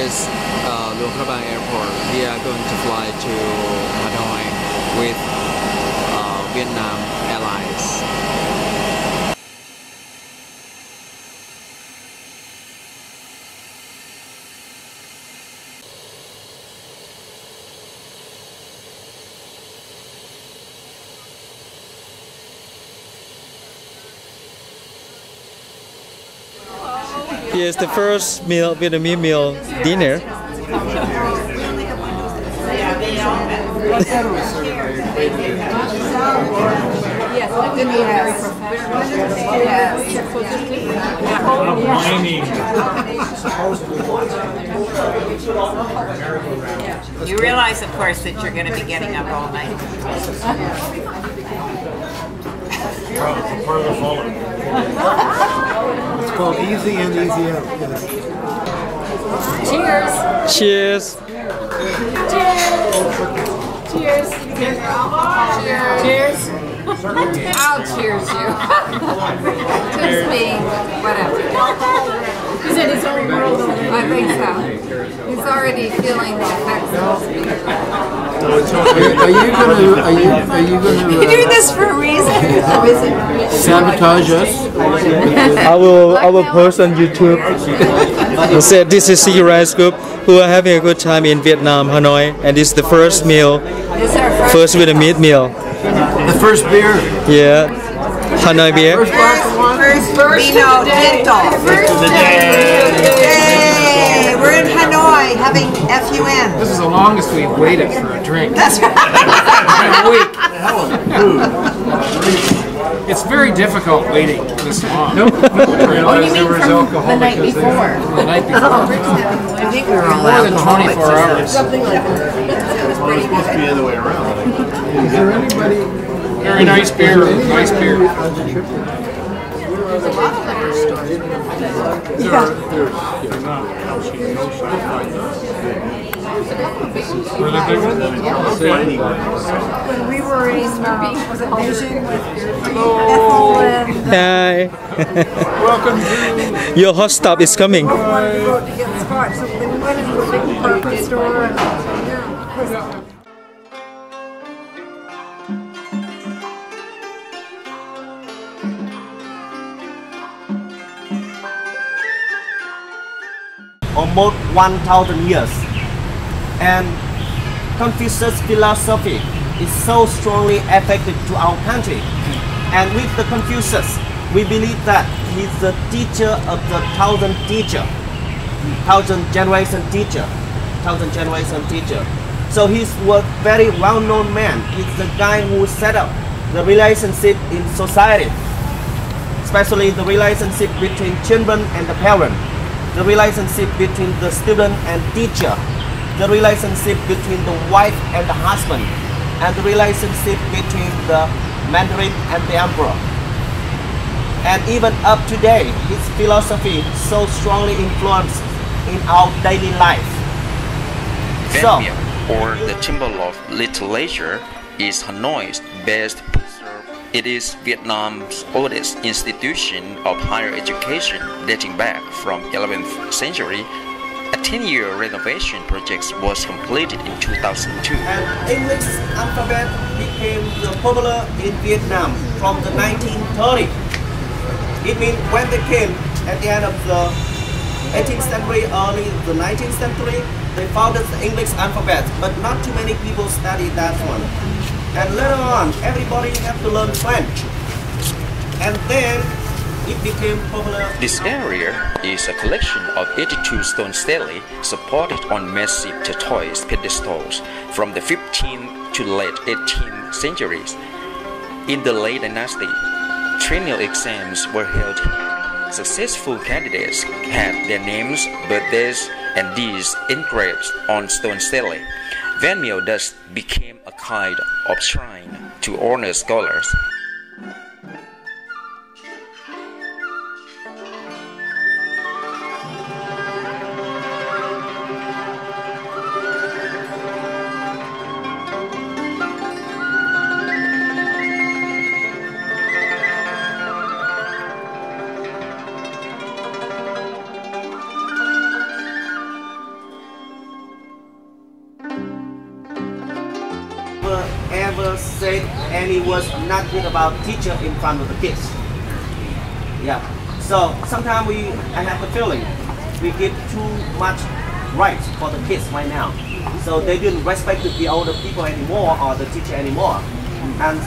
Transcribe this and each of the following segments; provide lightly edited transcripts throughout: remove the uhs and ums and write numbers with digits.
is Luang Prabang Airport. We are going to fly to Hanoi with Vietnam Airlines. Here's the first meal, Vietnamese meal, dinner. You realize, of course, that you're going to be getting up all night. It's called Easy and Easy Out. Cheers. Yes. Cheers. Cheers. Cheers. I'll cheers you. Just me. Whatever. He's in his own world. I think so. He's already feeling the effects of this. Are you gonna You do this for a reason. sabotage us? I will post on YouTube. I said this is Sea Rice Group who are having a good time in Vietnam, Hanoi, and this is the first meal, first Vietnamese meal. The first beer. Yeah, Hanoi beer. First glass of wine. First Vino Tinto. Yay! We're in Hanoi having FUN. This is the longest we've waited for a drink. That's right. A week. It's very difficult waiting this long. What do you mean from the night before? The night before. I think we were all More than 24 hours. Something like that. It's supposed to be the other way around. Is there anybody? Very nice beer. Nice beer. There's a lot of liquor stores. When we were in Beijing with Ethel and Hi. Welcome Your hot stop is coming. we wanted to go to get scotch, so we went into a big department store and yeah. Almost 1,000 years. And Confucius' philosophy is so strongly affected to our country. And with the Confucius, we believe that he's the teacher of the thousand generation teacher. So he's a very well-known man. He's the guy who set up the relationship in society, especially the relationship between children and the parent, the relationship between the student and teacher, the relationship between the wife and the husband, and the relationship between the Mandarin and the emperor. And even up to today, his philosophy so strongly influenced in our daily life. Văn Miếu, or the Temple of Literature, is Hanoi's best preserved. It is Vietnam's oldest institution of higher education dating back from 11th century. A 10-year renovation project was completed in 2002. And English alphabet became popular in Vietnam from the 1930s. It means when they came at the end of the 18th century, early the 19th century, they founded the English alphabet, but not too many people studied that one. And later on, everybody had to learn French. And then it became popular. This area is a collection of 82 stone stelae supported on massive tortoise pedestals from the 15th to late 18th centuries. In the late dynasty, triennial exams were held. Successful candidates had their names, birthdays, and deeds engraved on stone stelae. Văn Miếu thus became a kind of shrine to honor scholars. once said any words not good about teacher in front of the kids. Yeah. So sometimes I have the feeling we give too much rights for the kids right now. So they didn't respect the older people anymore or the teacher anymore. And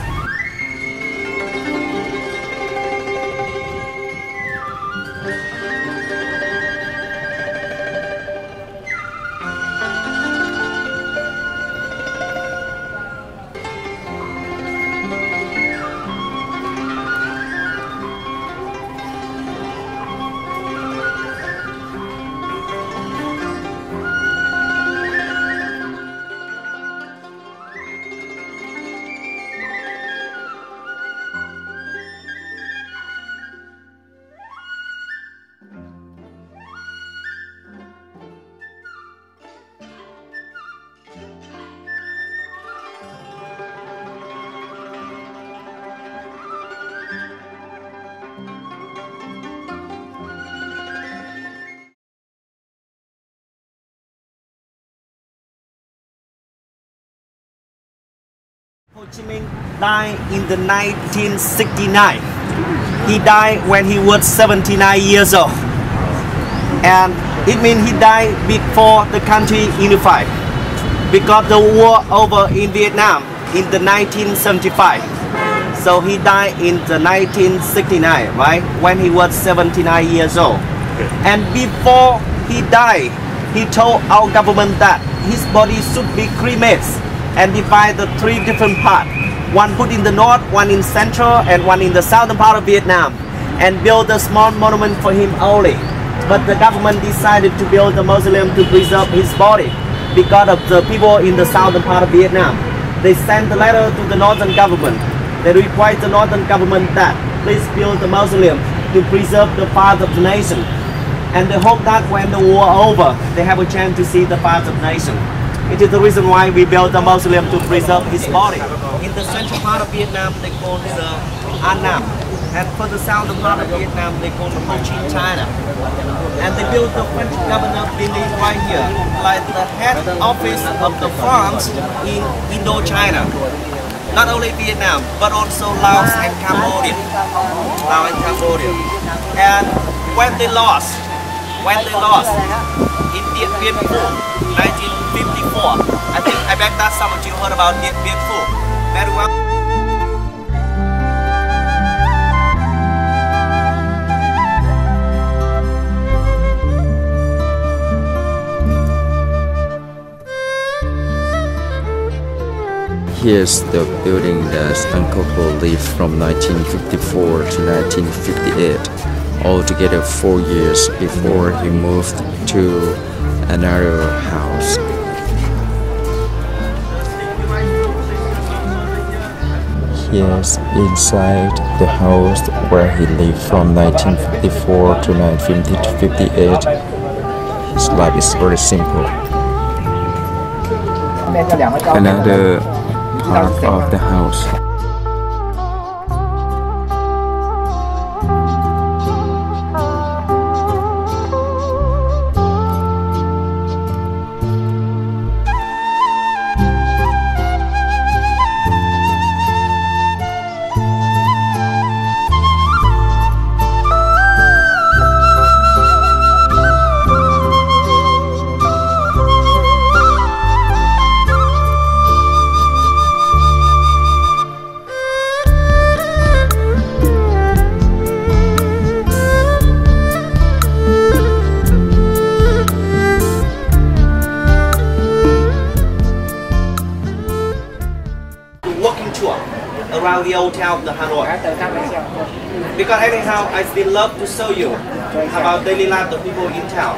Ho Chi Minh died in the 1969. He died when he was 79 years old. And it means he died before the country unified. Because the war over in Vietnam in the 1975. So he died in the 1969, right? When he was 79 years old. And before he died, he told our government that his body should be cremated and divide the three different parts. One put in the north, one in central, and one in the southern part of Vietnam, and build a small monument for him only. But the government decided to build a mausoleum to preserve his body because of the people in the southern part of Vietnam. They sent a letter to the northern government. They required the northern government that please build a mausoleum to preserve the father of the nation. And they hope that when the war over, they have a chance to see the father of the nation. It is the reason why we built a mausoleum to preserve his body. In the central part of Vietnam, they call it An Nam. And for the southern part of Vietnam, they call it Ho Chi Minh China. And they built the French governor building right here, like the head office of the France in Indochina. Not only Vietnam, but also Laos and Cambodia. And when they lost in Dien Bien Phu, 1954. I bet that some of you heard about Dien Bien Phu very well. Here's the building that Uncle Ho lived from 1954 to 1958, altogether 4 years before he moved to another house. Here's inside the house where he lived from 1954 to 1958. His life is very simple. Another part of the house. Around the old town of the Hanoi. Because anyhow, I still love to show you about daily life of the people in town.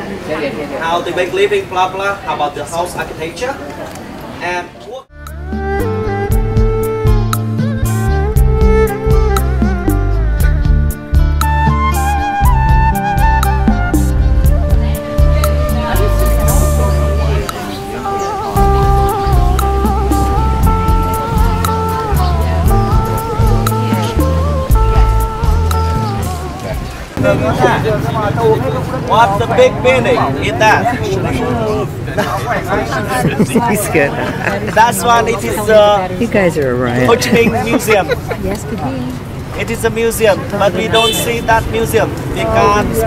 How they make living, blah blah, about the house architecture. And What's the big meaning in that? He's good. That's one. It is You guys are a riot. Ho Chi Minh Museum. Yes, could be. It is a museum, but we don't see that museum because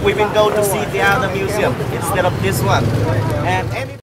we will go to see the other museum instead of this one. And any